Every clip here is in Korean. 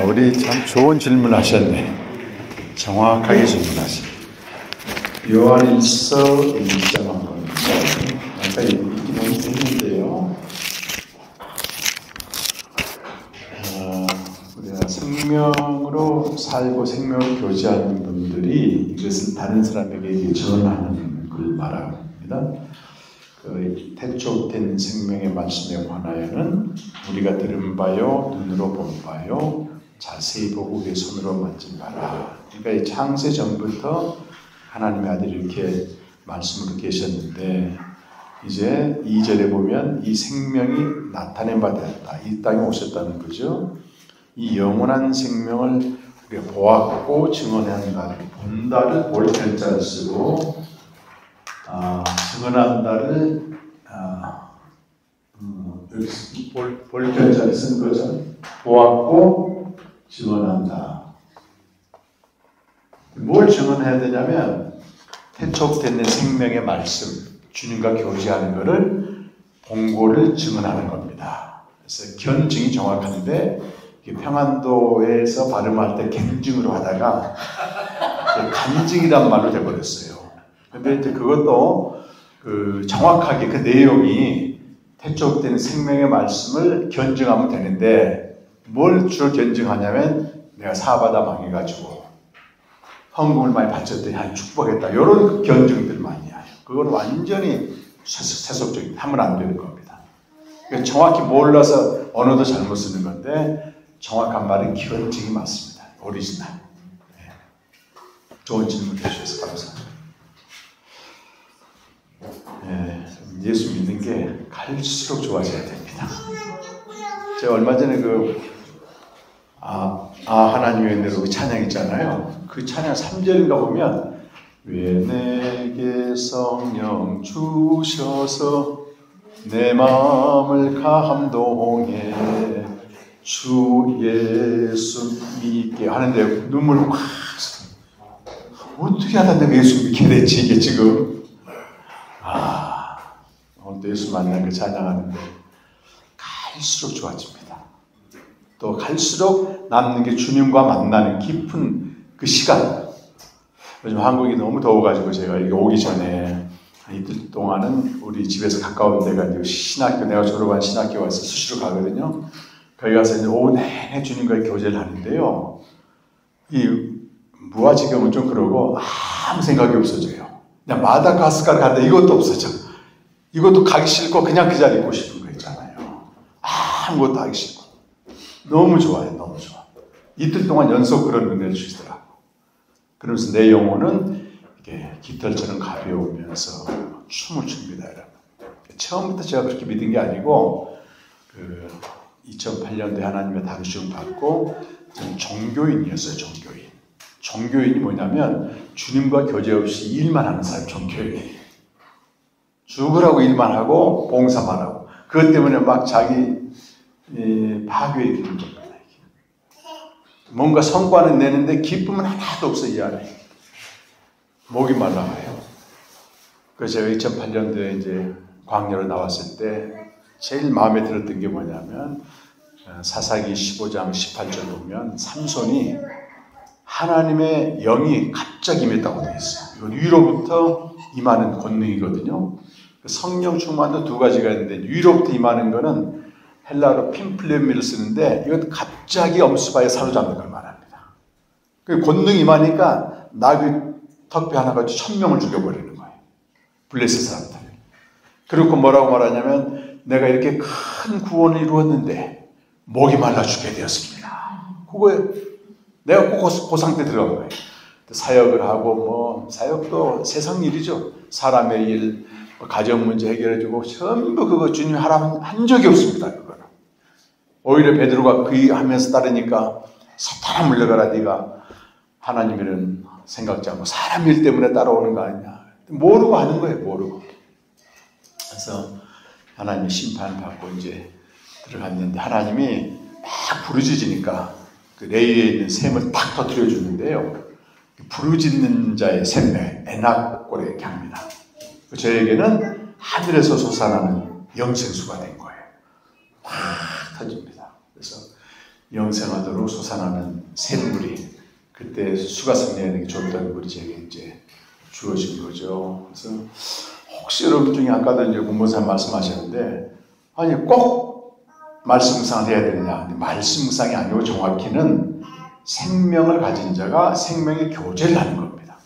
우리 참 좋은 질문 하셨네. 정확하게 질문하셨네. 요한일서 1장 한번 아까 읽긴 했는데요. 우리가 생명으로 살고 생명을 교제하는 분들이 이것을 다른 사람에게 전하는 걸 말합니다. 그 태초된 생명의 말씀에 관하여는 우리가 들은 바요, 눈으로 본 바요, 자세히 보고 그 손으로 만진 바라. 그러니까 이 창세 전부터 하나님의 아들이 이렇게 말씀으로 계셨는데 이제 2절에 보면 이 생명이 나타낸 바 되었다. 이 땅에 오셨다는 거죠. 이 영원한 생명을 우리가 보았고 증언한다. 본다를 볼 편자를 쓰고 증언한다를 볼 편자를 쓴 거죠. 보았고 증언한다. 뭘 증언해야 되냐면 태초된 생명의 말씀, 주님과 교제하는 것을 본고를 증언하는 겁니다. 그래서 견증이 정확한데 평안도에서 발음할 때 갱증으로 하다가 간증이란 말로 돼버렸어요. 근데 이제 그것도 정확하게 그 내용이 태초된 생명의 말씀을 견증하면 되는데 뭘 주로 견증하냐면 내가 사바다 망해가지고 헌금을 많이 바쳤더니 축복했다. 이런 견증들 많이 해요. 그건 완전히 세속적인 하면 안 되는 겁니다. 그러니까 정확히 몰라서 언어도 잘못 쓰는 건데 정확한 말은 견증이 맞습니다. 오리지널. 네. 좋은 질문 해주셔서 감사합니다. 네, 예수 믿는 게 갈수록 좋아져야 됩니다. 제가 얼마 전에 하나님의 은혜로 그 찬양 있잖아요. 그 찬양 3절인가 보면 왜 내게 성령 주셔서 내 마음을 감동해 주 예수 믿게 하는데 눈물 확 어떻게 하다 내가 예수 믿게 됐지 이게 지금 오늘도 예수 만난 거 찬양하는데 갈수록 좋아집니다. 또 갈수록 남는 게 주님과 만나는 깊은 그 시간. 요즘 한국이 너무 더워가지고 제가 여기 오기 전에 이틀 동안은 우리 집에서 가까운 데가 신학교, 내가 졸업한 신학교 가서 수시로 가거든요. 거기 가서 이제 오후 내내 주님과의 교제를 하는데요. 이 무아지경은 좀 그러고 아무 생각이 없어져요. 그냥 마다가스카르 간다 이것도 없어져. 이것도 가기 싫고 그냥 그 자리에 있고 싶은 거 있잖아요. 아무것도 하기 싫고. 너무 좋아요. 너무 좋아. 이틀 동안 연속 그런 은혜를 주시더라고. 그러면서 내 영혼은 이게 깃털처럼 가벼우면서 춤을 춥니다. 여러분. 처음부터 제가 그렇게 믿은 게 아니고 2008년도에 하나님의 다루심 받고 저는 종교인이었어요. 종교인이 뭐냐면 주님과 교제 없이 일만 하는 사람 종교인이에요. 죽으라고 일만 하고 봉사만 하고 그것 때문에 막 자기 파괴에 이르는 겁니다. 뭔가 성과는 내는데 기쁨은 하나도 없어 이 안에. 목이 말라가요. 그래서 제가 2008년도에 이제 광야로 나왔을 때 제일 마음에 들었던 게 뭐냐면 사사기 15장 18절 보면 삼손이 하나님의 영이 갑자기 임했다고 되어 있어요. 이건 위로부터 임하는 권능이거든요. 성령 충만도 두 가지가 있는데 위로부터 임하는 거는 헬라어로 핀플레미를 쓰는데 이건 갑자기 엄수바에 사로잡는 걸 말합니다. 그 권능이 임하니까 나귀 턱뼈 하나 가지고 1000명을 죽여버리는 거예요. 블레셋 사람들. 그리고 뭐라고 말하냐면 내가 이렇게 큰 구원을 이루었는데 목이 말라 죽게 되었습니다. 그거에 내가 꼭 그 상태 들어간 거예요. 사역을 하고 사역도 세상 일이죠. 사람의 일, 가정 문제 해결해주고 전부 그거 주님 하라면 한 적이 없습니다. 그거는. 오히려 베드로가 그 하면서 따르니까 사탄아 물러가라 네가 하나님이라는 생각지 않고 사람 일 때문에 따라오는 거 아니냐. 모르고 하는 거예요. 모르고. 그래서 하나님의 심판받고 이제 들어갔는데 하나님이 막 부르짖으니까 그 레위에 있는 샘을 탁 터뜨려 주는데요. 부르짖는 자의 샘에 에낙골에 이렇게 합니다. 저에게는 하늘에서 솟아나는 영생수가 된 거예요. 막 터집니다. 그래서 영생하도록 솟아나는 샘물이 그때 수가성례에게 줬던 물이 제게 이제 주어진 거죠. 그래서 혹시 여러분 중에 아까도 이제 공보사님 말씀하셨는데 아니 꼭 말씀 묵상을 해야 되느냐? 말씀 묵상이 아니고 정확히는 생명을 가진 자가 생명의 교제를 하는 겁니다.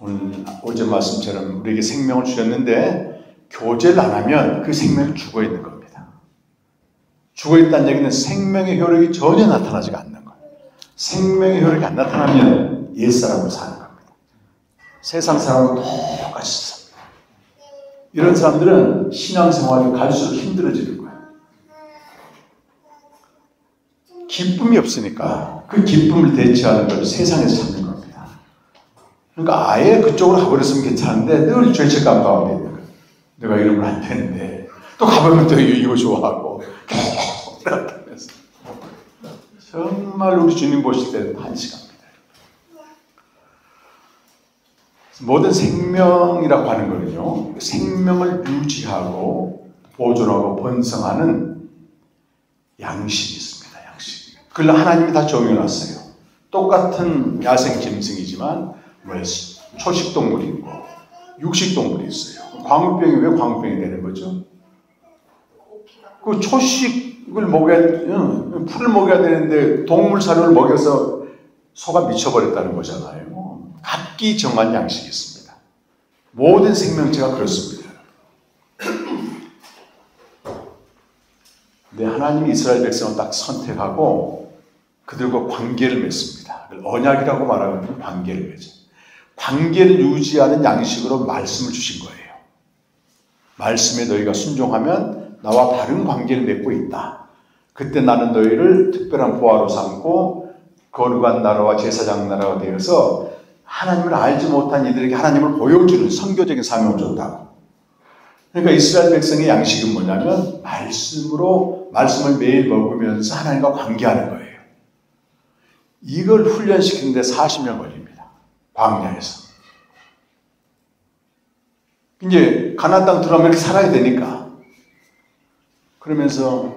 오늘 어제 말씀처럼 우리에게 생명을 주셨는데 교제를 안 하면 그 생명이 죽어 있는 겁니다. 죽어 있다는 얘기는 생명의 효력이 전혀 나타나지가 않는 거예요. 생명의 효력이 안 나타나면 옛사람으로 사는 겁니다. 세상 사람하고 똑같이 삽니다. 이런 사람들은 신앙생활이 갈수록 힘들어지는 거예요. 기쁨이 없으니까 그 기쁨을 대체하는 걸 세상에서 찾는 겁니다. 그러니까 아예 그쪽으로 가버렸으면 괜찮은데 늘 죄책감 가운데 있는 거예요. 내가 이러면 안 되는데 또 가보면 또 이거 좋아하고 계속 나타나면서 정말 우리 주님 보실 때는 한심합니다. 모든 생명이라고 하는 거는요, 생명을 유지하고 보존하고 번성하는 양식이 있습니다. 양식. 그걸 하나님이 다 정해놨어요. 똑같은 야생 짐승이지만 초식 동물이 있고 육식 동물이 있어요. 광우병이 왜 광우병이 되는 거죠? 그 초식을 먹여야, 풀을 먹여야 되는데 동물 사료를 먹여서 소가 미쳐버렸다는 거잖아요. 각기 정한 양식이 있습니다. 모든 생명체가 그렇습니다. 근데 하나님이 이스라엘 백성을 딱 선택하고 그들과 관계를 맺습니다. 언약이라고 말하면 관계를 맺어요. 관계를 유지하는 양식으로 말씀을 주신 거예요. 말씀에 너희가 순종하면 나와 바른 관계를 맺고 있다. 그때 나는 너희를 특별한 보화로 삼고 거룩한 나라와 제사장 나라가 되어서 하나님을 알지 못한 이들에게 하나님을 보여주는 선교적인 사명을 줬다고. 그러니까 이스라엘 백성의 양식은 뭐냐면 말씀을 매일 먹으면서 하나님과 관계하는 거예요. 이걸 훈련시키는데 40년 걸립니다. 광야에서. 이제 가나안 땅 들어가면 이렇게 살아야 되니까. 그러면서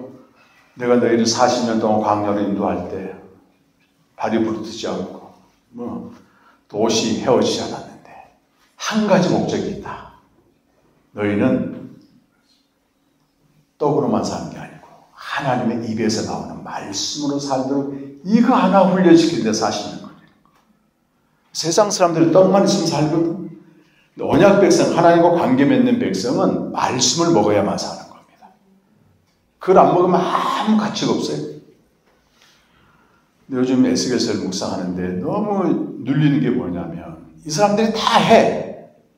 내가 너희를 40년 동안 광야로 인도할 때 발이 부르트지 않고 도시 헤어지지 않았는데 한 가지 목적이 있다. 너희는 떡으로만 사는 게 아니고 하나님의 입에서 나오는 말씀으로 살도록 이거 하나 훈련시키는데 40년 걸려요. 세상 사람들은 떡만 있으면 살거든. 언약 백성, 하나님과 관계 맺는 백성은 말씀을 먹어야만 사는 겁니다. 그걸 안 먹으면 아무 가치가 없어요. 요즘 에스겔서를 묵상하는데 너무 눌리는 게 뭐냐면 이 사람들이 다 해.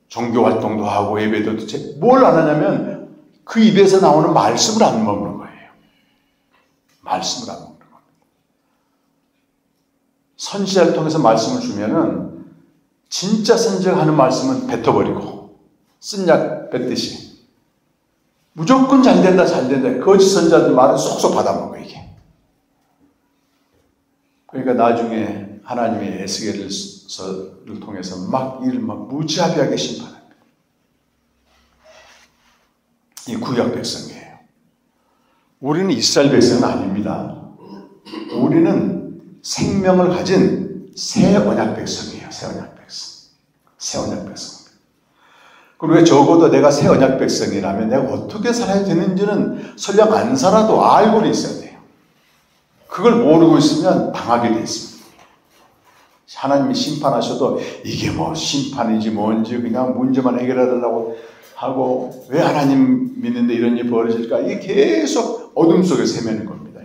종교 활동도 하고 예배도 뭘 안 하냐면 그 입에서 나오는 말씀을 안 먹는 거예요. 말씀을 안 먹는 겁니다. 선지자를 통해서 말씀을 주면은 진짜 선지자가 하는 말씀은 뱉어버리고 쓴약 뱉듯이 무조건 잘 된다 잘 된다. 거짓 선지자들 말은 쏙쏙 받아먹어 이게. 그러니까 나중에 하나님의 에스겔서를 통해서 이를 무지하게 심판합니다. 이 구약 백성이에요. 우리는 이스라엘 백성은 아닙니다. 우리는 생명을 가진 새 언약 백성이에요. 새 언약 백성. 새 언약 백성. 그리고 왜 적어도 내가 새 언약 백성이라면 내가 어떻게 살아야 되는지는 설령 안 살아도 알고는 있어야 돼요. 그걸 모르고 있으면 당하게 돼 있습니다. 하나님이 심판하셔도 이게 뭐 심판인지 뭔지 그냥 문제만 해결하려고 하고 왜 하나님 믿는데 이런 일이 벌어질까? 이게 계속 어둠 속에 헤매는 겁니다.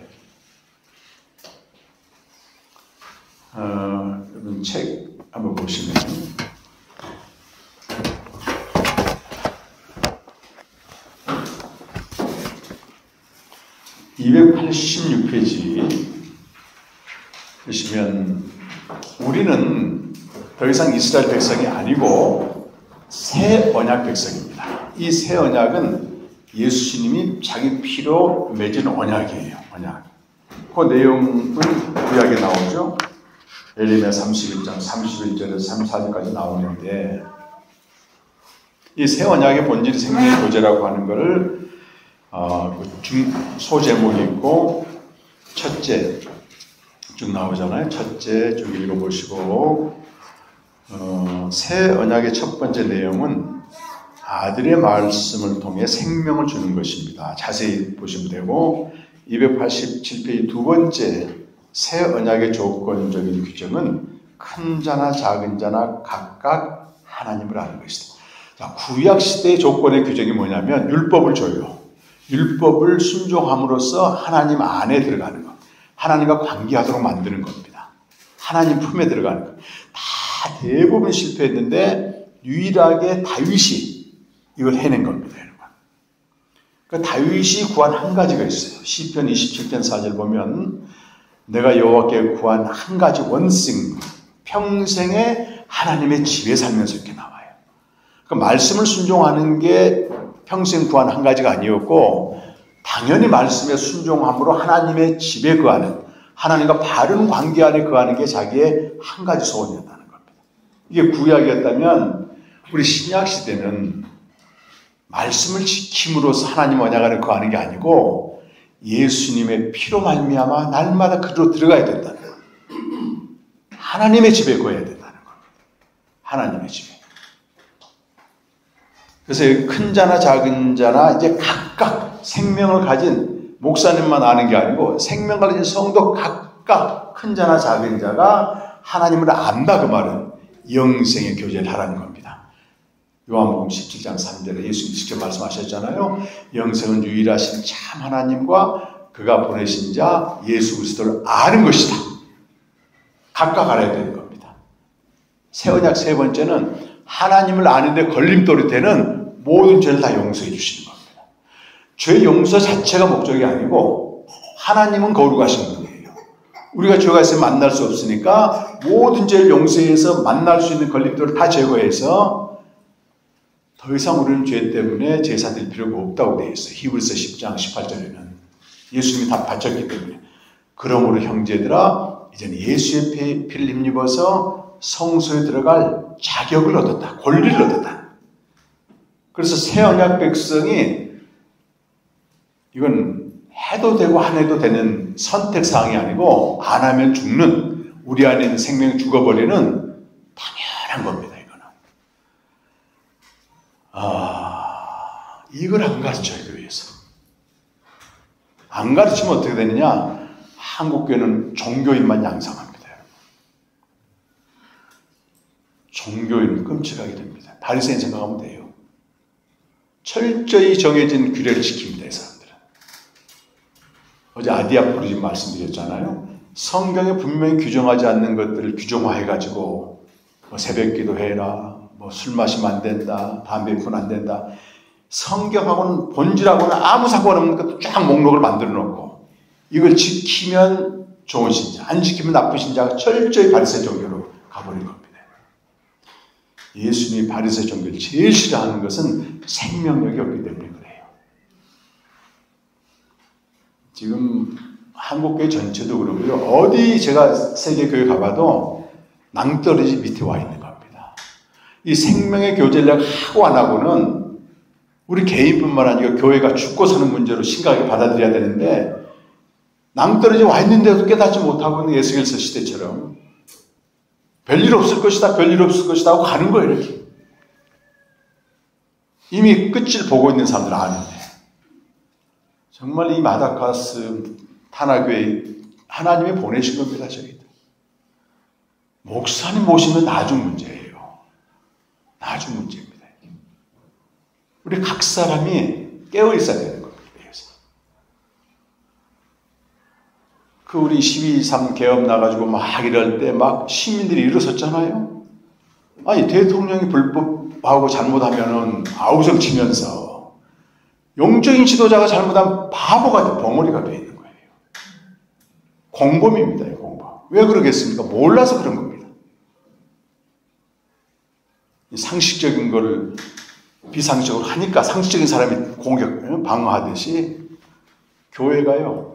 여러분 책 한번 보시면 286페이지 보시면 우리는 더 이상 이스라엘 백성이 아니고 새 언약 백성입니다. 이 새 언약은 예수님이 자기 피로 맺은 언약이에요. 언약. 그 내용은 구약에 나오죠. 예레미야 31장 31절에서 34절까지 나오는데 이 새 언약의 본질이 생명의 교제라고 하는 것을 소제목이 있고 첫째 쭉 나오잖아요. 첫째 쭉 읽어보시고 새 언약의 첫 번째 내용은 아들의 말씀을 통해 생명을 주는 것입니다. 자세히 보시면 되고 287페이지 두 번째 새 언약의 조건적인 규정은 큰 자나 작은 자나 각각 하나님을 아는 것이다. 자, 구약 시대의 조건의 규정이 뭐냐면 율법을 줘요. 율법을 순종함으로써 하나님 안에 들어가는 것. 하나님과 관계하도록 만드는 겁니다. 하나님 품에 들어가는 것. 다 대부분 실패했는데 유일하게 다윗이 이걸 해낸 겁니다. 여러분. 그 다윗이 구한 한 가지가 있어요. 시편 27편 4절 보면 내가 여호와께 구한 한 가지 원싱 평생에 하나님의 집에 살면서 이렇게 나와요. 그 말씀을 순종하는 게 평생 구한 한 가지가 아니었고 당연히 말씀에 순종함으로 하나님의 집에 거하는 하나님과 바른 관계 안에 거하는 게 자기의 한 가지 소원이었다는 겁니다. 이게 구약이었다면 우리 신약 시대는 말씀을 지킴으로써 하나님 언약 안에 거하는 게 아니고 예수님의 피로 말미암아 날마다 그리로 들어가야 된다는 거예요. 하나님의 집에 거해야 된다는 겁니다. 하나님의 집에. 그래서 큰 자나 작은 자나 이제 각각 생명을 가진 목사님만 아는 게 아니고 생명 가진 성도 각각 큰 자나 작은 자가 하나님을 안다 그 말은 영생의 교제를 하라는 겁니다. 요한복음 17장 3절에 예수님이 직접 말씀하셨잖아요. 영생은 유일하신 참 하나님과 그가 보내신 자 예수 그리스도를 아는 것이다. 각각 알아야 되는 겁니다. 새 언약 세 번째는 하나님을 아는데 걸림돌이 되는 모든 죄를 다 용서해 주시는 겁니다. 죄 용서 자체가 목적이 아니고 하나님은 거룩하신 분이에요. 우리가 죄가 있으면 만날 수 없으니까 모든 죄를 용서해서 만날 수 있는 걸림돌을 다 제거해서 더 이상 우리는 죄 때문에 제사 드릴 필요가 없다고 되어 있어요. 히브리서 10장 18절에는 예수님이 다 바쳤기 때문에 그러므로 형제들아 이제는 예수의 피를 힘입어서 성소에 들어갈 자격을 얻었다. 권리를 얻었다. 그래서 새 언약 백성이 이건 해도 되고 안 해도 되는 선택사항이 아니고 안 하면 죽는 우리 안에 있는 생명이 죽어버리는 당연한 겁니다. 이걸 안 가르쳐요, 교회에서. 안 가르치면 어떻게 되느냐? 한국교회는 종교인만 양성합니다. 종교인은 끔찍하게 됩니다. 바리새인 생각하면 돼요. 철저히 정해진 규례를 지킵니다, 이 사람들은. 어제 아디아포리즘 말씀드렸잖아요. 성경에 분명히 규정하지 않는 것들을 규정화해가지고 뭐 새벽기도 해라, 뭐 술 마시면 안 된다, 담배 피우면 안 된다. 성경하고는 본질하고는 아무 상관없는 것도 쫙 목록을 만들어 놓고 이걸 지키면 좋은 신자, 안 지키면 나쁜 신자가 철저히 바리새 종교로 가버린 겁니다. 예수님이 바리새 종교를 제일 싫어하는 것은 생명력이 없기 때문에 그래요. 지금 한국교회 전체도 그러고요. 어디 제가 세계교회 가봐도 낭떠러지 밑에 와 있는 겁니다. 이 생명의 교제를 하고 안 하고는 우리 개인뿐만 아니라 교회가 죽고 사는 문제로 심각하게 받아들여야 되는데 낭떠러지 와 있는데도 깨닫지 못하고 있는 예수길서 시대처럼 별일 없을 것이다, 별일 없을 것이다 하고 가는 거예요, 이렇게. 이미 끝을 보고 있는 사람들은 아는데. 정말 이 마다카스 타나교회 하나님이 보내신 겁니다, 저희들. 목사님 모시면 나중 문제예요. 나중 문제입니다. 우리 각 사람이 깨어 있어야 되는 겁니다. 그 우리 12.3 개업 나가지고 막 이럴 때 막 시민들이 일어섰잖아요. 아니 대통령이 불법하고 잘못하면은 아우성 치면서 영적인 지도자가 잘못하면 바보가 벙어리가 돼 있는 거예요. 공범입니다. 공범. 왜 그러겠습니까? 몰라서 그런 겁니다. 상식적인 걸 비상식적으로 하니까 상식적인 사람이 공격, 방어하듯이 교회가요.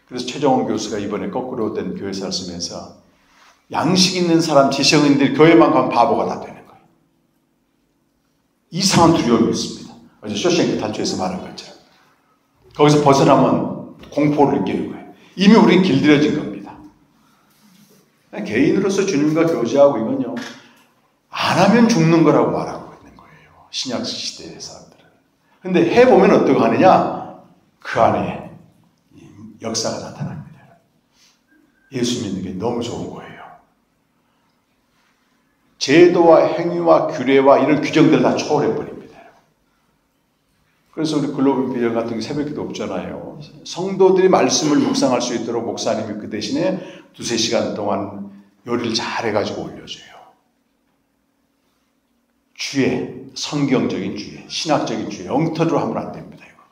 그래서 최정원 교수가 이번에 거꾸로 된 교회사를 쓰면서 양식 있는 사람, 지성인들이 교회만 가면 바보가 다 되는 거예요. 이상한 두려움이 있습니다. 어제 쇼생크 탈출에서 말한 것처럼. 거기서 벗어나면 공포를 느끼는 거예요. 이미 우린 길들여진 겁니다. 개인으로서 주님과 교제하고 이건요, 안 하면 죽는 거라고 말하고 있는 거예요. 신약 시대의 사람들은. 근데 해보면 어떻게 하느냐? 그 안에 역사가 나타납니다. 예수 믿는 게 너무 좋은 거예요. 제도와 행위와 규례와 이런 규정들 다 초월해버립니다. 그래서 우리 글로벌 비전 같은 게 새벽기도 없잖아요. 성도들이 말씀을 묵상할 수 있도록 목사님이 그 대신에 2-3시간 동안 요리를 잘 해가지고 올려줘요. 주의, 성경적인 주의, 신학적인 주의, 엉터리로 하면 안 됩니다. 이거.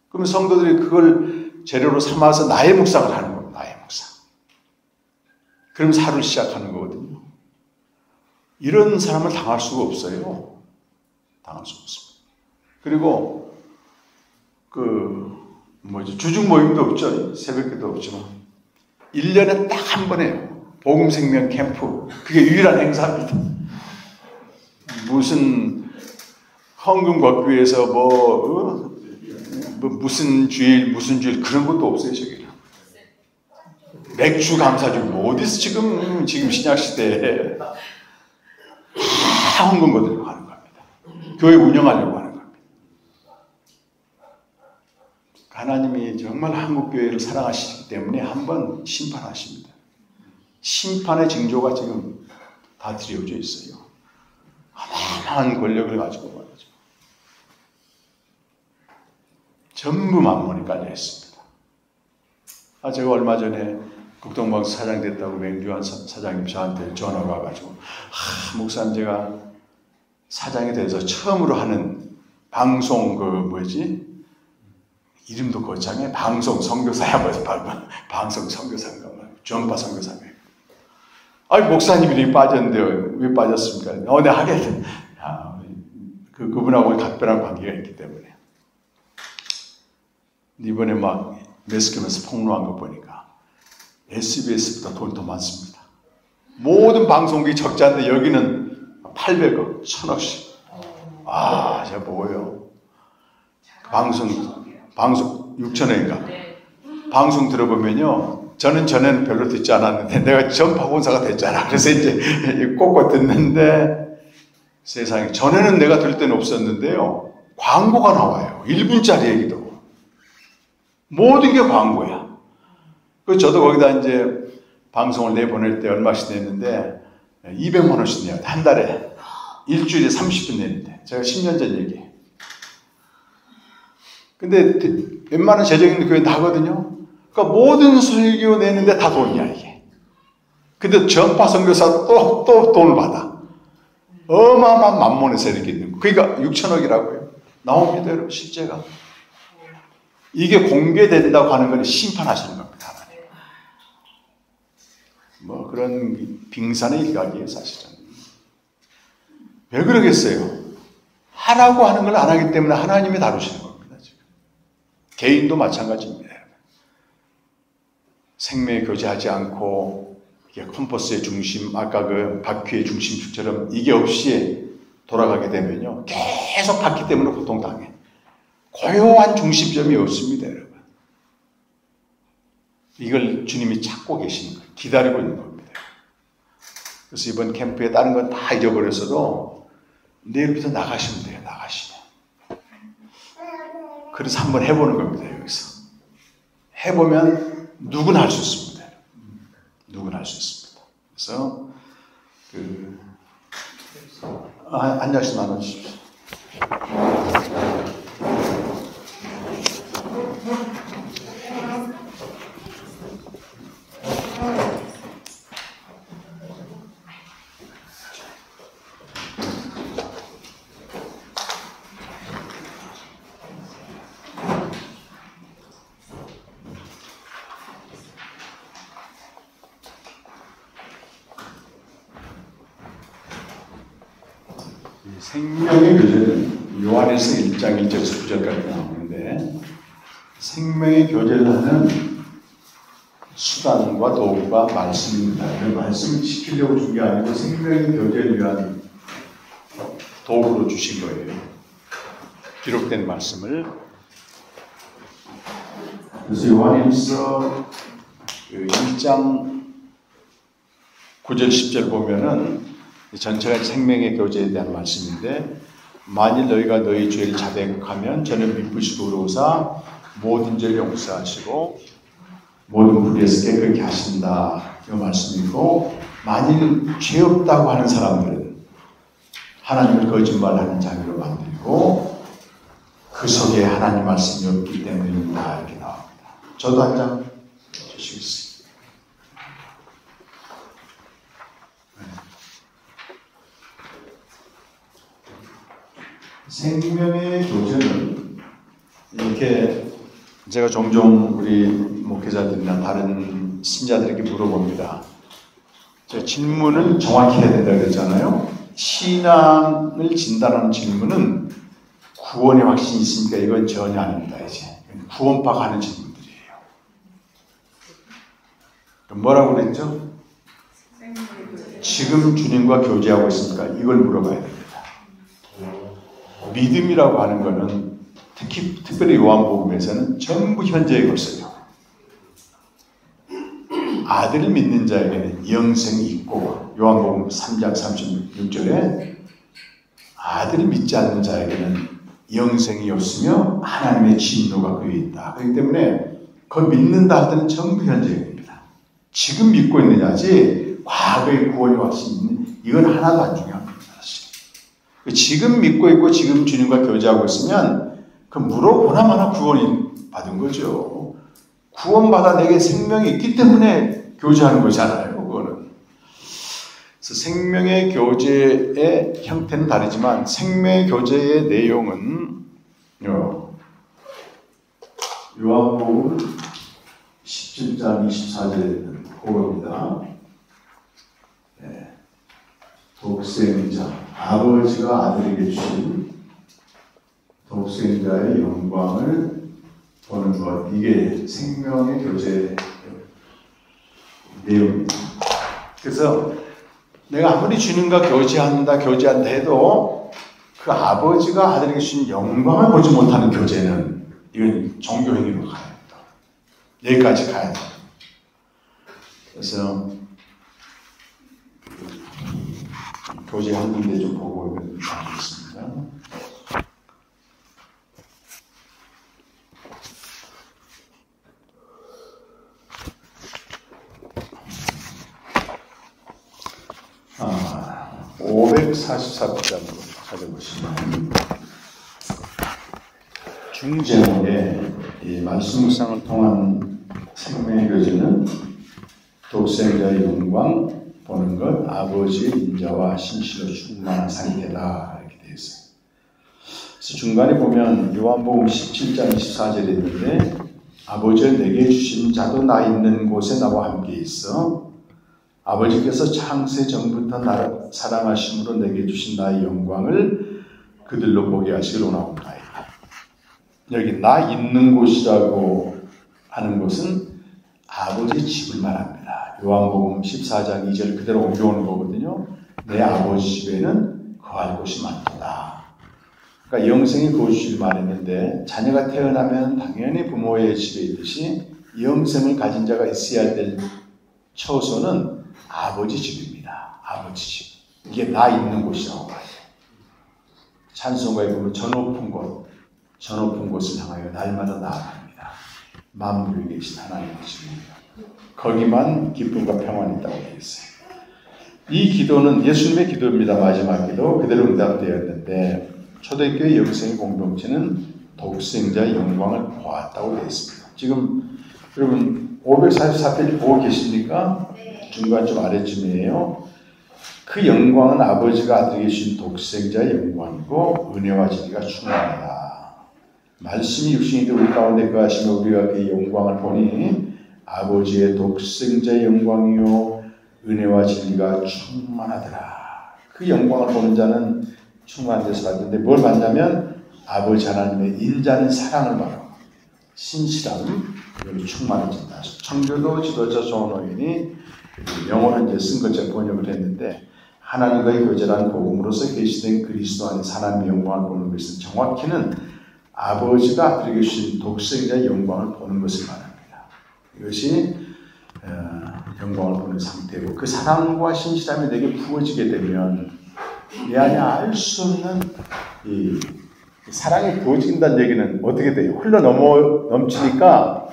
그러면 성도들이 그걸 재료로 삼아서 나의 묵상을 하는 겁니다. 나의 묵상. 그럼 하루를 시작하는 거거든요. 이런 사람을 당할 수가 없어요. 당할 수 없습니다. 그리고 주중 모임도 없죠. 새벽기도 없지만 1년에 딱 한 번 해요. 복음생명 캠프. 그게 유일한 행사입니다. 무슨 헌금걷기위해서 무슨 주일 그런 것도 없어요. 저기는. 맥주 감사주일 어디서 지금 신약 시대에 다 헌금 거들고 하는 겁니다. 교회 운영하려고 하는 겁니다. 하나님이 정말 한국교회를 사랑하시기 때문에 한번 심판하십니다. 심판의 징조가 지금 다 드려져 있어요. 어마어마한 권력을 가지고 말이죠. 전부 만몬이 깔려 있습니다. 제가 얼마 전에 국동방송 사장 됐다고 맹주한 사장님 저한테 전화가 와가지고 목사님 제가 사장이 돼서 처음으로 하는 방송 이름도 거창해. 방송 선교사야 방송 선교사인가 전파 선교사인가. 목사님 이름이 빠졌는데 왜 빠졌습니까? 네 하겠네. 그분하고 각별한 관계가 있기 때문에. 이번에 막 매스컴에서 폭로한 거 보니까 SBS보다 돈 더 많습니다. 모든 방송국이 적자인데 여기는 800억, 1000억씩. 제가 보고요. 방송 6,000원인가. 방송 들어보면요. 저는 전에는 별로 듣지 않았는데 내가 전파본사가 됐잖아. 그래서 이제 꽂고 듣는데 세상에 전에는 내가 들 때는 없었는데요. 광고가 나와요. 1분짜리 얘기도. 모든 게 광고야. 저도 거기다 이제 방송을 내보낼 때 얼마씩 냈는데 200만 원씩 내요. 한 달에. 일주일에 30분 내는데. 제가 10년 전 얘기예요. 근데 웬만한 재정 있는 교회 나거든요. 그러니까 모든 설교 내는데 다 돈이야 이게. 근데 전파 선교사 또 돈을 받아. 어마어마한 만몬에서 이렇게 있는 거. 그러니까 6천억이라고요. 나옵니다 여러분 실제가. 이게 공개된다고 하는 건 심판하시는 겁니다. 그런 빙산의 일각이에요 사실은. 왜 그러겠어요? 하라고 하는 걸 안 하기 때문에 하나님이 다루시는 겁니다. 지금. 개인도 마찬가지입니다. 생명의 교제하지 않고 컴퍼스의 중심, 아까 그 바퀴의 중심축처럼 이게 없이 돌아가게 되면요. 계속 바퀴 때문에 고통당해. 고요한 중심점이 없습니다. 여러분. 이걸 주님이 찾고 계시는 거예요. 기다리고 있는 겁니다. 그래서 이번 캠프에 다른 건 다 잊어버렸어도 내일부터 나가시면 돼요. 나가시면. 그래서 한번 해보는 겁니다. 여기서. 해보면 누구나 할 수 있습니다. 누구나 할 수 있습니다. 그래서 한 잔씩 나눠주십시오. 생명의 교제는 요한일서 1장 1절에서 9절까지 나오는데 생명의 교제를 하는 수단과 도구가 말씀입니다. 그 말씀을 지키려고 준 게 아니고 생명의 교제를 위한 도구로 주신 거예요. 기록된 말씀을 그래서 요한일서 1장 9절 10절 보면은 전체가 생명의 교제에 대한 말씀인데, 만일 너희가 너희 죄를 자백하면 저는 미쁘시고 의로우사 모든 죄를 용서하시고 모든 불의에서 깨끗게 하신다, 이 말씀이고, 만일 죄 없다고 하는 사람들은 하나님을 거짓말하는 자기로 만들고 그 속에 하나님 말씀이 없기 때문입니다, 이렇게 나옵니다. 저도 한 장 주시겠습니다. 생명의 교제는 이렇게 제가 종종 우리 목회자들이나 다른 신자들에게 물어봅니다. 제가 질문을 정확히 해야 된다고 그랬잖아요. 신앙을 진단하는 질문은 구원의 확신이 있습니까? 이건 전혀 아닙니다. 이제 구원파가 하는 질문들이에요. 뭐라고 그랬죠? 지금 주님과 교제하고 있습니까? 이걸 물어봐야 됩니다. 믿음이라고 하는 것은 특별히 요한복음에서는 전부 현재의 것이에요. 아들을 믿는 자에게는 영생이 있고, 요한복음 3장 36절에 아들을 믿지 않는 자에게는 영생이 없으며 하나님의 진노가 그에 있다. 그렇기 때문에 그 믿는다 할 때는 전부 현재입니다. 지금 믿고 있느냐지 과거의 구원의 확신이 있는, 이건 하나도 안 중요합니다. 지금 믿고 있고 지금 주님과 교제하고 있으면 그 물어보나 마나 구원이 받은 거죠. 구원받아 내게 생명이 있기 때문에 교제하는 거잖아요, 그거는. 그래서 생명의 교제의 형태는 다르지만 생명의 교제의 내용은 요한복음 17장 24절에 그겁니다. 네. 독생자, 아버지가 아들에게 주신 독생자의 영광을 보는 것, 이게 생명의 교제 내용입니다. 그래서 내가 아무리 주님과 교제한다 해도 그 아버지가 아들에게 주신 영광을 보지 못하는 교제는, 이건 종교행위로 가야 된다. 여기까지 가야 된다. 그래서 교제 한 군데 좀 보고 가겠습니다. 아, 544편으로 찾아보시면 중제목에 이 말씀 묵상을 통한 생명의 교제는 독생자의 영광 보는 것, 아버지의 인자와 신실로 충만한 상태다, 이렇게 되어 있어요. 그래서 중간에 보면 요한복음 17장 24절에 있는데, 아버지가 내게 주신 자도 나 있는 곳에 나와 함께 있어 아버지께서 창세 전부터 나를 사랑하심으로 내게 주신 나의 영광을 그들로 보게 하시길 원하옵나이다. 여기 나 있는 곳이라고 하는 것은 아버지 집을 말합니다. 요한복음 14장 2절 그대로 옮겨오는 거거든요. 내 아버지 집에는 거할 곳이 많도다. 그러니까 영생이 거주실 말했는데, 자녀가 태어나면 당연히 부모의 집에 있듯이 영생을 가진 자가 있어야 될 처소는 아버지 집입니다. 아버지 집. 이게 나 있는 곳이라고 봐요. 찬송가에 보면 저 높은 곳을 향하여 날마다 나아갑니다. 만물 위에 계신 하나님의 집입니다. 거기만 기쁨과 평안이 있다고 되어 있어요. 이 기도는 예수님의 기도입니다. 마지막 기도 그대로 응답되었는데, 초대교회 영생의 공동체는 독생자의 영광을 보았다고 되어 있습니다. 지금 여러분 544페이지 보고 계십니까? 네. 중간 좀 아래쯤이에요. 그 영광은 아버지가 아들에게 주신 독생자의 영광이고 은혜와 진리가 충만하다. 말씀이 육신이 되어 우리 가운데 거하시며 우리가 그의 영광을 보니 아버지의 독생자의 영광이요 은혜와 진리가 충만하더라. 그 영광을 보는 자는 충만한 데서 받는데 뭘 받냐면 아버지 하나님의 인자는 사랑을 받아 신실함 여기 충만해진다. 청교도 지도자 조원호인이 영어로 이제 쓴 것처럼 번역을 했는데, 하나님과의 교제라는 복음으로서 계시된 그리스도 안에 하나님의 영광을 보는 것은 정확히는 아버지가 아들에게 주신 독생자의 영광을 보는 것을 말합니다. 이것이 영광을 보는 상태고, 그 사랑과 신실함이 내게 부어지게 되면 내 안에 알 수 없는 이 사랑이 부어진다는 얘기는 어떻게 돼요? 흘러 넘치니까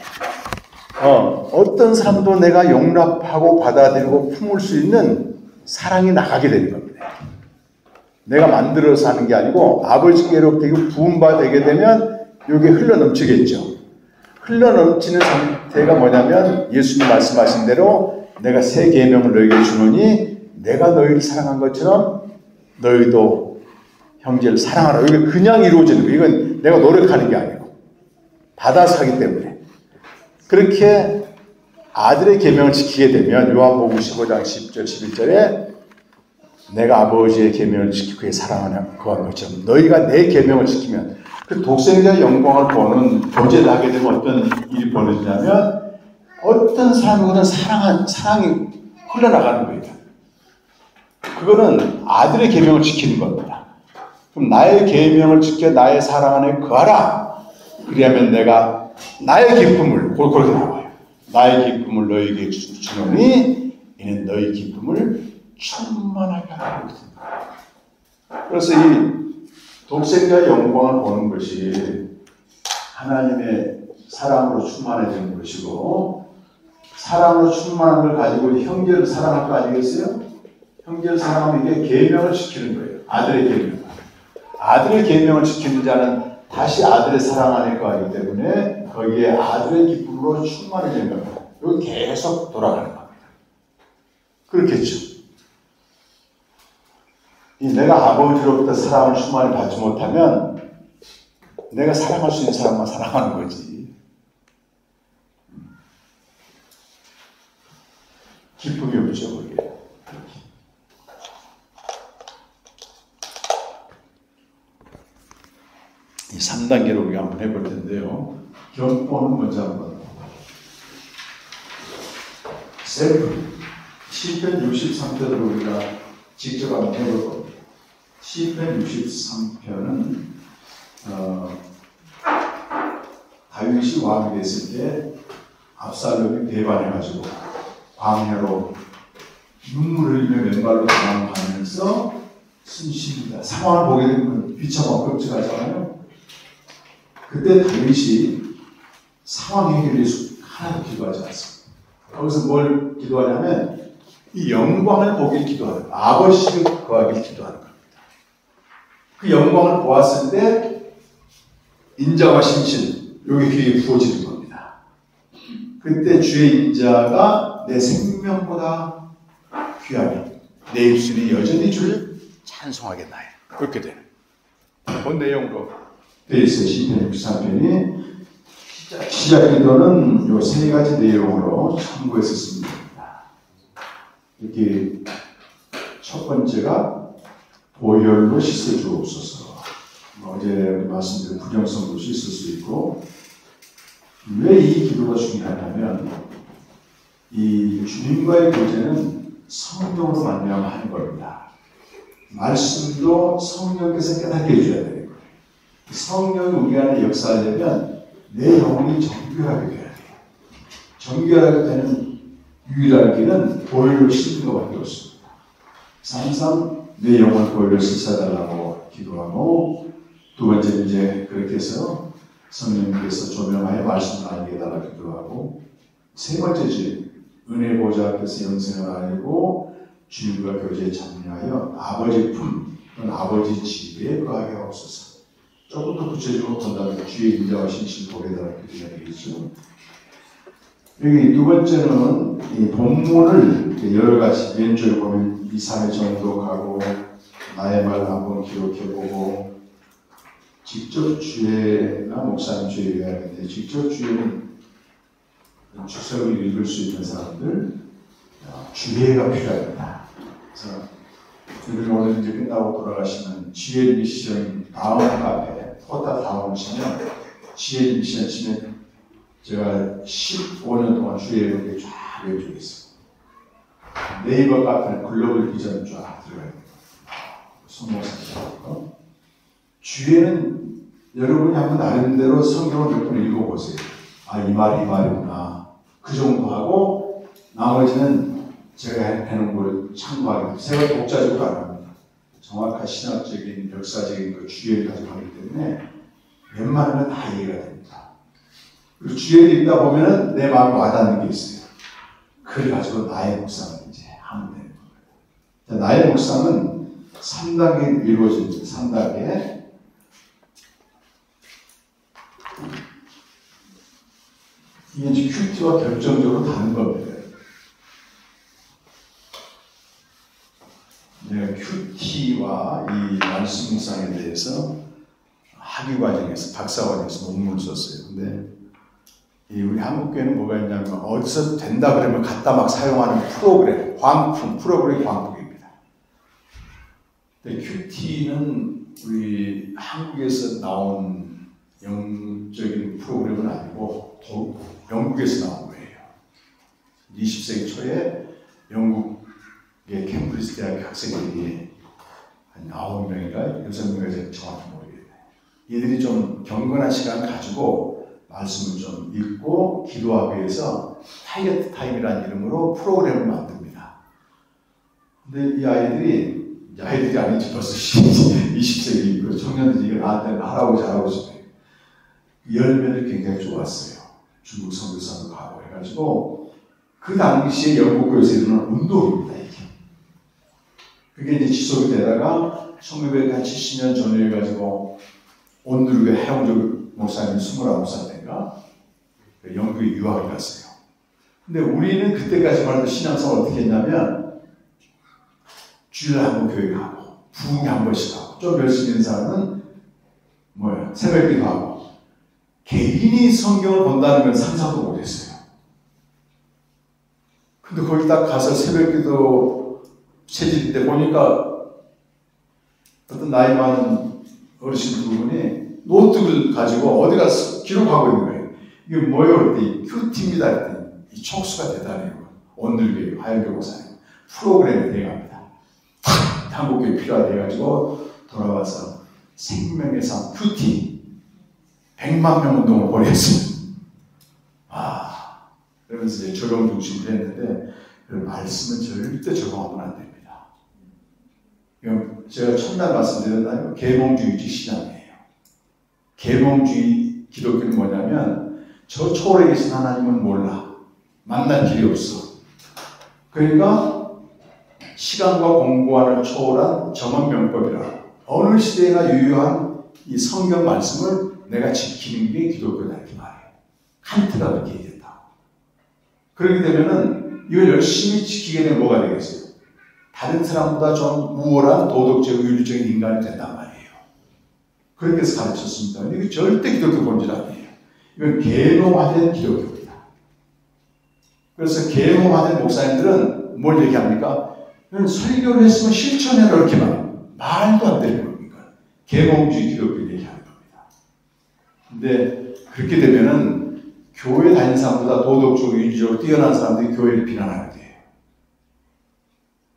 어떤 사람도 내가 용납하고 받아들이고 품을 수 있는 사랑이 나가게 되는 겁니다. 내가 만들어서 하는 게 아니고 아버지께로 부음받게 되면 이게 흘러 넘치겠죠. 흘러 넘치는 상태가 뭐냐면 예수님 말씀하신 대로 내가 새 계명을 너희에게 주노니 내가 너희를 사랑한 것처럼 너희도 형제를 사랑하라. 이게 그냥 이루어지는 거예요. 이건 내가 노력하는 게 아니고 받아서 하기 때문에. 그렇게 아들의 계명을 지키게 되면 요한복음 15장 10절 11절에 내가 아버지의 계명을 지키고 그의 사랑하는 그와 것처럼 너희가 내 계명을 지키면, 그 독생자의 영광을 보는 교제를 하게 되면 어떤 일이 벌어지냐면 어떤 사람이든 사랑이 흘러나가는 거예요. 그거는 아들의 계명을 지키는 겁니다. 그럼 나의 계명을 지켜 나의 사랑 안에 거하라. 그리하면 내가 나의 기쁨을, 그렇게 나와요. 나의 기쁨을 너희에게 주노니 이는 너희 기쁨을 충만하게 하라. 그래서 이 독생자의 영광을 보는 것이 하나님의 사랑으로 충만해지는 것이고, 사랑으로 충만한 걸 가지고 형제를 사랑할 거 아니겠어요? 형제를 사랑하면 이게 계명을 지키는 거예요. 아들의 계명. 아들의 계명을 지키는 자는 다시 아들의 사랑 안에 거하기 때문에 거기에 아들의 기쁨으로 충만해지는 겁니다. 이거 계속 돌아가는 겁니다. 그렇겠죠. 내가 아버지로부터 사랑을 충만히 받지 못하면 내가 사랑할 수 있는 사람만 사랑하는 거지. 기쁨이 없죠, 거기에. 이 3단계로 우리가 한번 해볼 텐데요. 견본은 먼저 한번. 셀프. 시편 63편으로 우리가 직접 한번 해볼 겁니다. 시편 63편은 다윗이 왕이 됐을 때 압살롬이 배반해가지고 광야로 눈물을 흘리며 맨발로 도망가면서 쓴 시입니다. 상황을 보게 되면 비참하고 끔찍하잖아요. 그때 다윗이 상황 해결을 위해서 하나도 기도하지 않습니다. 거기서 뭘 기도하냐면 이 영광을 보길 기도하는 거예요. 아버지를 구하길 기도하는 겁니다. 그 영광을 보았을 때 인자와 신실, 여기 귀에 부어지는 겁니다. 그때 주의 인자가 내 생명보다 귀하니 내 입술이 여전히 주를 찬송하겠나요. 그렇게 되는 그 내용으로 되어 있어요. 시편 63편이 시작 기도는 요 세 가지 내용으로 참고했었습니다. 이렇게 첫 번째가 보혈로 씻어 주옵소서. 어제 말씀드린 부정성도 씻을 수 있고, 왜 이 기도가 중요하냐면 이 주님과의 교제는 성령으로 말미암아 하는 겁니다. 말씀도 성령께서 깨닫게 해줘야 되는 거예요. 성령이 우리 안에 역사하려면 내 영혼이 정결하게 돼야 돼요. 정결하게 되는 유일한 길은 보혈로 씻는 것밖에 없습니다. 항상 내 영혼을 보혈로 씻어달라고 기도하고, 두 번째는 이제 그렇게 해서 성령님께서 조명하여 말씀을 알게 해달라고 기도하고, 세 번째지 은혜 보좌 앞에서 영생을 알고 주님과 교제에 참여하여 아버지 품 또는 아버지 집에 거하게 하옵소서. 조금 더 구체적으로 본다면 주의 인자와 신실 보게 해달라고 기도해야 되겠죠. 여기 두 번째는 이 본문을 여러 가지 왼쪽에 보면 2, 3회 정독하고 나의 말 한번 기록해보고, 직접 주례나 목사님 주례를 해야 하는데, 직접 주례는 축석을 읽을 수 있는 사람들 주례가 필요합니다. 그래서 우리 오늘 이제 끝나고 돌아가시면 지혜 미션 다음 카페 포타 다음 치면 지혜 미션 치면 제가 15년 동안 주례를 이렇게 쫙 외워주겠어요. 네이버 카페는 글로벌 비전 쫙 들어가요. 손목사님. 주례는 여러분이 한번 나름대로 성경을 몇 번 읽어보세요. 아, 이 말이 이 말이구나. 그 정도 하고 나머지는 제가 해놓은 걸 참고하기. 제가 독자적으로 안 합니다. 정확한 신학적인, 역사적인 그 주의를 가지고 하기 때문에 웬만하면 다 이해가 됩니다. 그리고 주의를 읽다 보면은 내 마음에 와닿는 게 있어요. 그걸 가지고 나의 묵상을 이제 하면 되는 겁니다. 나의 묵상은 3단계 이루어집니다. 3단계. 이게 이제 큐티와 결정적으로 다른 겁니다. 내가 큐티와 이 말씀 묵상에 대해서 학위 과정에서, 박사 과정에서 논문을 썼어요. 근데 우리 한국교회는 뭐가 있냐면 어디서 된다 그러면 갖다 막 사용하는 프로그램, 프로그램이 광풍입니다. 근데 큐티는 우리 한국에서 나온 영적인 프로그램은 아니고 영국에서 나온 거예요. 20세기 초에 영국의 캠브리지 대학 학생들이 한 9명인가 6명인가 정확히 모르겠네요. 얘들이 좀 경건한 시간을 가지고 말씀을 좀 읽고 기도하기 위해서 타이어트 타임이라는 이름으로 프로그램을 만듭니다. 근데 이 아이들이 아니지 벌써 20세기 청년들이 나한테 할아버지 할아버지 열매를 굉장히 좋았어요. 중국 선교사도 가고 해가지고 그 당시에 영국교회에서 일어난 운동입니다. 이게. 그게 이제 지속이 되다가 1970년 전후에 해가지고 온누르교회 해영적 목사님 29살 때인가 영국에 유학을 갔어요. 근데 우리는 그때까지만 해도 신앙생활 어떻게 했냐면 주일에 한 번 교회 가고 부흥회 한 번씩 하고 좀 열심히 있는 사람은 새벽기도 하고 개인이 성경을 본다는 건 상상도 못했어요. 근데 거기 딱 가서 새벽기도 체질 때 보니까 어떤 나이 많은 어르신 두 분이 노트를 가지고 어디 가서 기록하고 있는 거예요. 이게 뭐예요? 그랬더니 큐티입니다. 그랬더니 이 촉수가 대단해요. 온누리교회 하영교 목사님 프로그램에 대응합니다. 한국교회 필요하다 해가지고 돌아와서 생명의 삶 큐티 100만 명 운동을 벌였어요. 그러면서 이제 적용 중심으로 했는데 그 말씀은 절대 적용하면 안 됩니다. 제가 첫날 말씀드렸나요? 계몽주의지 신앙이에요. 계몽주의 기독교는 뭐냐면 저 초월에 계신 하나님은 몰라. 만날 길이 없어. 그러니까 시간과 공간을 초월한 정언명법이라 어느 시대나 유효한 이 성경 말씀을 내가 지키는 게 기독교다 이렇게 말해요. 칸트가 그렇게 얘기했다. 그렇게 되면은 이걸 열심히 지키게 되면 뭐가 되겠어요? 다른 사람보다 좀 우월한 도덕적 윤리적인 인간이 된단 말이에요. 그렇게 해서 가르쳤습니다. 근데 이거 절대 기독교 본질 아니에요. 이건 계몽화된 기독교입니다. 그래서 계몽화된 목사님들은 뭘 얘기합니까? 설교를 했으면 실천해라 이렇게 말도 안 되는 겁니까? 계몽주의 기독교를 얘기하는 겁니다. 근데 그렇게 되면은 교회 다니는 사람보다 도덕적으로 윤리적으로 뛰어난 사람들이 교회를 비난하게 돼요.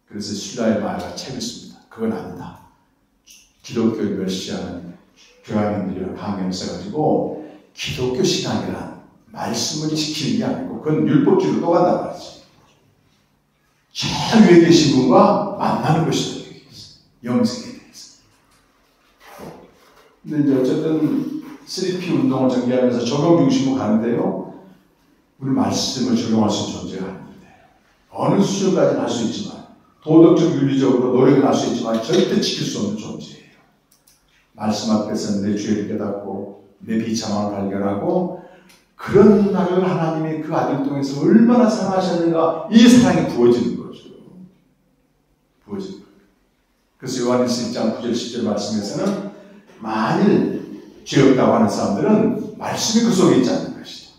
그래서 신라의 말과 책을 씁니다. 그건 아니다. 기독교를 멸시하는 교황님들이랑 강연을 써가지고 기독교 신앙이란 말씀을 지키는 게 아니고 그건 율법주의로 또 간단 말이지. 저 위에 계신 분과 만나는 것이다. 영생에 대해서. 근데 이제 어쨌든 3P 운동을 전개하면서 적용 중심으로 가는데요. 우리 말씀을 적용할 수 있는 존재가 아닌데 어느 수준까지는 할 수 있지만 도덕적 윤리적으로 노력은 할 수 있지만 절대 지킬 수 없는 존재예요. 말씀 앞에서 내 죄를 깨닫고 내 비참함을 발견하고 그런 나를 하나님이 그 아들 통해서 얼마나 사랑하셨는가 이 사랑이 부어지는 거죠. 부어지는 거예요. 그래서 요한일서 1장 9절 10절 말씀에서는 만일 죄 없다고 하는 사람들은 말씀이 그 속에 있지 않는 것이다.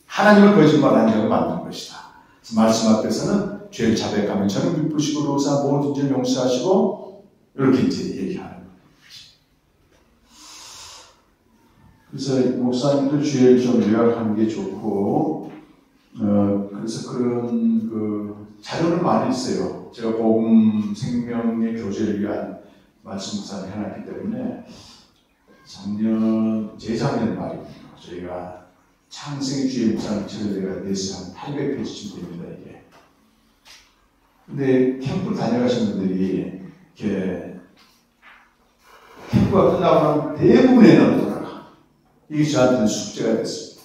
하나님을 거짓말하는 자가 만든 것이다. 그래서 말씀 앞에서는 죄를 자백하면 저는 기쁘시고 로사 모든 죄를 용서하시고 이렇게 이제 얘기하는 거예요. 그래서 목사님도 죄를 좀 요약하는 게 좋고 그래서 그런 자료는 많이 있어요. 제가 복음 생명의 교제를 위한 말씀 묵상을 해놨기 때문에 재작년 말이군요. 저희가 창세기 주의 묵상 책을 내서 한 800페이지쯤 됩니다, 이게. 근데 캠프 다녀가신 분들이 이렇게 캠프가 끝나고 대부분의 에너지가 돌아가. 이게 저한테는 숙제가 됐습니다.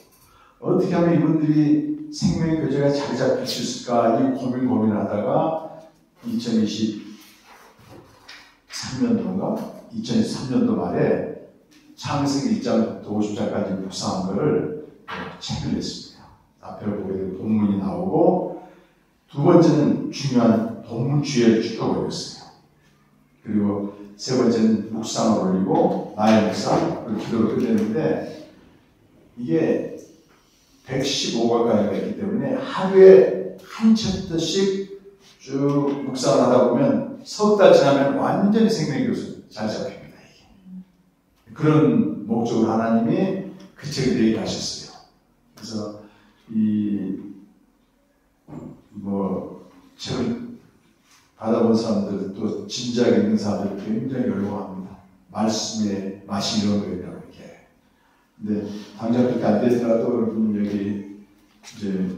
어떻게 하면 이분들이 생명의 교제가 잘 잡힐 수 있을까 이 고민을 하다가 2023년도 말에 창세기 1장부터 50장까지 묵상한 거를 책을 냈습니다. 앞에 보게 되면 본문이 나오고 두 번째는 중요한 본문 주제를 쭉 올렸어요. 그리고 세 번째는 묵상을 올리고 나의 묵상 그리고 기도를 끝냈는데 이게 115가까지가 있기 때문에 하루에 한 챕터씩 쭉 묵상을 하다 보면 석 달 지나면 완전히 생명의 교수 잘 잡힙니다. 이게. 그런 목적으로 하나님이 그 책을 내게 하셨어요. 그래서 책을 받아본 사람들 또 진지하게 있는 사람들 굉장히 열광합니다. 말씀의 맛이 이런 거예요, 이렇게. 근데 당장 그렇게 안 되더라도 여러분 여기 이제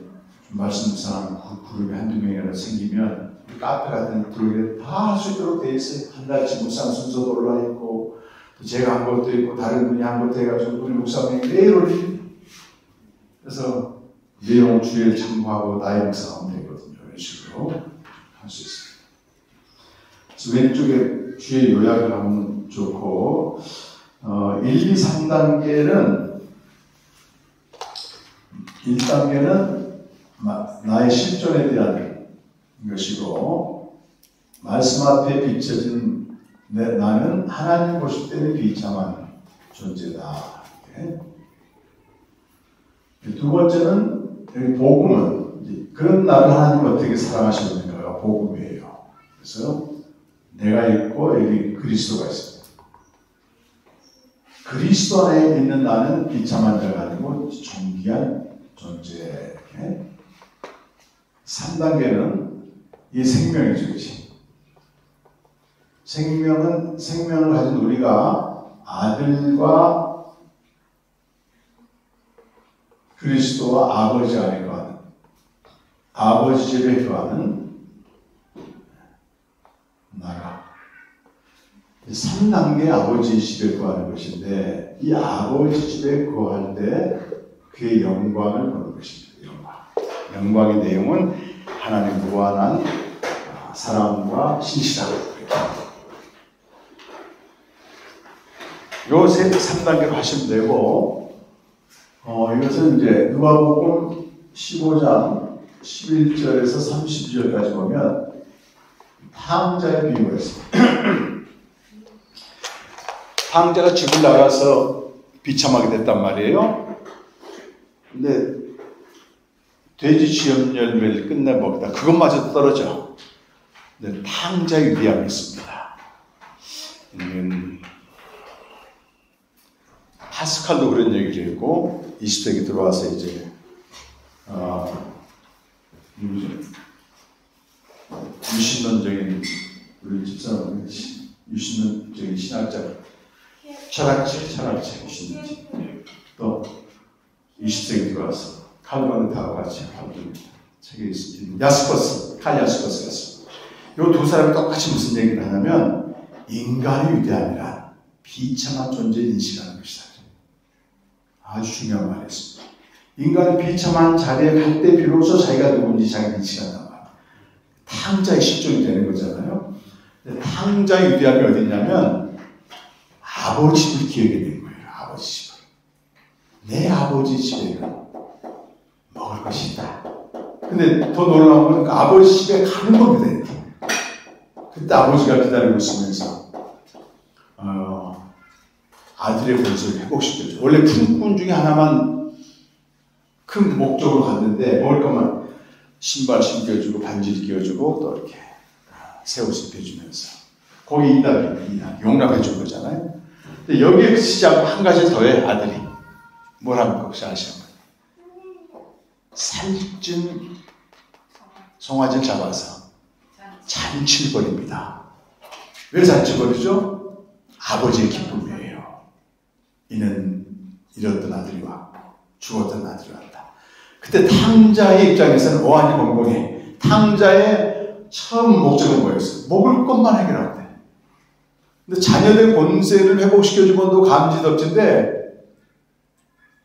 말씀 묵상하는 그룹이 한두 명이나 생기면 카페 같은 들어오게 다 할 수 있도록 돼 있어요. 한 달치 묵상 순서도 올라 있고 제가 한 것도 있고 다른 분이 한 것도 해가지고 우리 묵상이 매일 올립니다. 그래서 내용 주의를 참고하고 나의 묵상하면 되거든요. 이런 식으로 할 수 있습니다. 그래서 왼쪽에 주의 요약을 하면 좋고 1, 2, 3단계는 1단계는 나의 실존에 대한 것이고 말씀 앞에 비춰진 나는 하나님 보실 때는 비참한 존재다. 두 번째는 여기 복음은 그런 나를 하나님 어떻게 사랑하시는가가 복음이에요. 그래서 내가 있고 여기 그리스도가 있습니다. 그리스도 안에 있는 나는 비참한 자가 아니고 존귀한 존재. 3단계는 이 생명이죠, 그렇지? 생명을 가진 우리가 아들과 그리스도와 아버지 안에 거하는, 아버지 집에 거하는 나라. 3단계 아버지 집에 거하는 것인데, 이 아버지 집에 거할 때 그의 영광을 보는 것입니다. 영광의 내용은 하나님의 무한한 사랑과 신실함. 요 3단계로 하시면 되고, 이것은 이제 누가복음 15장 11절에서 32절까지 보면 탕자의 비유가 있습니다. 탕자가 집을 나가서 비참하게 됐단 말이에요. 근데 돼지 시험 열매를 끝내 먹다 그것마저 떨어져. 근데 탕자의 위함이 있습니다. 파스칼도 그런 얘기를 했고 20세기 들어와서 이제 유신론적인 우리 집사람은 유신론적인 신학자 철학책 유신론적 또 20세기 들어와서 칼바르타와 같이 활동합니다. 책에 있습니다. 칼 야스퍼스가 있습니다. 이 두 사람이 똑같이 무슨 얘기를 하냐면 인간의 위대함이란 비참한 존재를 인식하는 것이다. 아주 중요한 말이었습니다. 인간이 비참한 자리에 갈 때 비로소 자기가 누군지 자기가 인식한단 말이에요. 탕자의 실존이 되는 거잖아요. 탕자의 위대함이 어디냐면 아버지 집을 기억해 낸 거예요. 아버지 집을. 내 아버지 집에 먹을 것이 있다. 근데 더 놀라운 건 그 아버지 집에 가는 겁니다. 그때 아버지가 기다리고 있으면서 아들의 본성을 회복시켜줘. 원래 품꾼 중에 하나만 큰 목적으로 갔는데 먹을 것만 신발 신겨주고 반지를 끼워주고 또 이렇게 새 옷을 입혀주면서 거기 이닥이 용납해 준 거잖아요. 근데 여기에 시작 한 가지 더해 아들이 뭘 합니까? 혹시 아시는 거예요? 살찐 송아지를 잡아서 잔치를 벌입니다. 왜 잔치를 벌이죠? 아버지의 기쁨이에요. 이는 잃었던 아들이 왔고 죽었던 아들이 왔다. 그때 탕자의 입장에서는 어안이 벙벙해. 탕자의 처음 목적은 뭐였어요? 먹을 것만 해결하면 돼. 근데 자녀의 권세를 회복시켜주고도 감지덕진데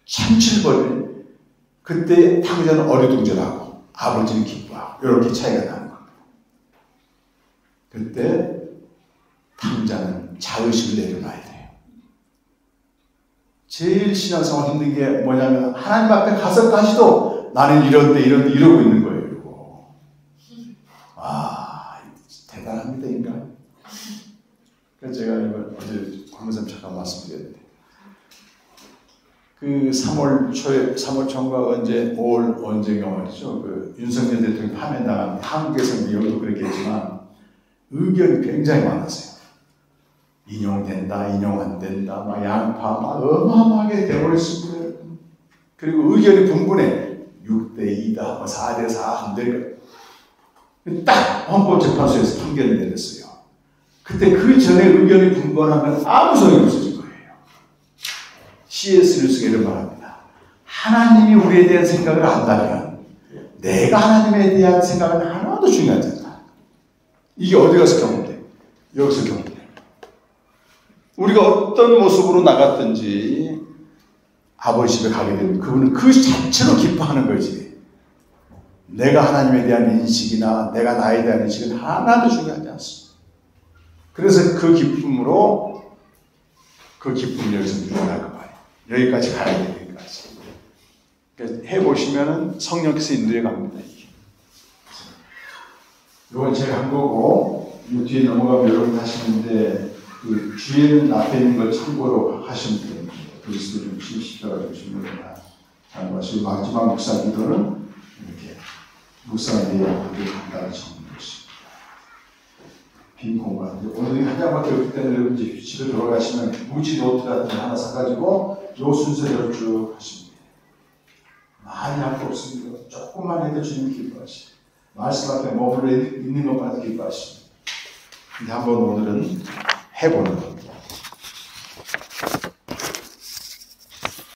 참치를 벌이네. 그때 탕자는 어리둥절하고 아버지는 기뻐하고 이렇게 차이가 나는 겁니다. 그때 탕자는 자의식을 내려놔야 돼요. 제일 신앙생활 힘든 게 뭐냐면 하나님 앞에 가서까지도 나는 이런데 이러고 있는 거예요. 아, 대단합니다, 인간. 그래서 제가 이걸 어제 황무쌤 잠깐 말씀드렸는데 그 3월 초에 3월 초인가 언젠가 말이죠. 그 윤석열 대통령이 파면당한 한국에서는 여기도 그렇겠지만 의견이 굉장히 많았어요. 인용된다, 인용 안 된다, 막 양파, 막 어마어마하게 되어버렸습니다. 그리고 의견이 분분해. 6대2다, 4대4 하면 되니까. 딱 헌법재판소에서 판결을 내렸어요. 그때 그 전에 의견이 분분하면 아무 소용이 없어진 거예요. C.S. 루스가 이런 말합니다. 하나님이 우리에 대한 생각을 안다면 내가 하나님에 대한 생각은 하나도 중요하지 않다. 이게 어디 가서 경험돼? 여기서 경험돼. 우리가 어떤 모습으로 나갔든지 아버지 집에 가게 되면 그분은 그 자체로 기뻐하는 거지. 내가 하나님에 대한 인식이나 내가 나에 대한 인식은 하나도 중요하지 않습니다. 그래서 그 기쁨을 여기서 누려갈 거 말이에요. 여기까지 가야 돼요. 여기까지. 그러니까 해보시면은 성령께서 인도해 갑니다. 이건 제가 한 거고 이 뒤에 넘어가면 여러분 하시는데 그 뒤에는 앞에 있는 걸 참고로 하시면 됩니다. 그리스도 좀 십자가 주시면 참고하시고 마지막 묵상 기도는 이렇게 묵상에 대해 간단히 적는 것입니다. 빈 공간. 오늘 한 장밖에 없기 때문에 여러분 집에 돌아가시면 무지 노트 같은 거 하나 사가지고 요 순서대로 쭉 하시면 돼요. 많이 할 거 없습니다. 조금만 해도 주님 기뻐하시고 말씀 앞에 머물러 있는 것만 해도 기뻐하시고 근데 한번 오늘은 해보는 겁니다.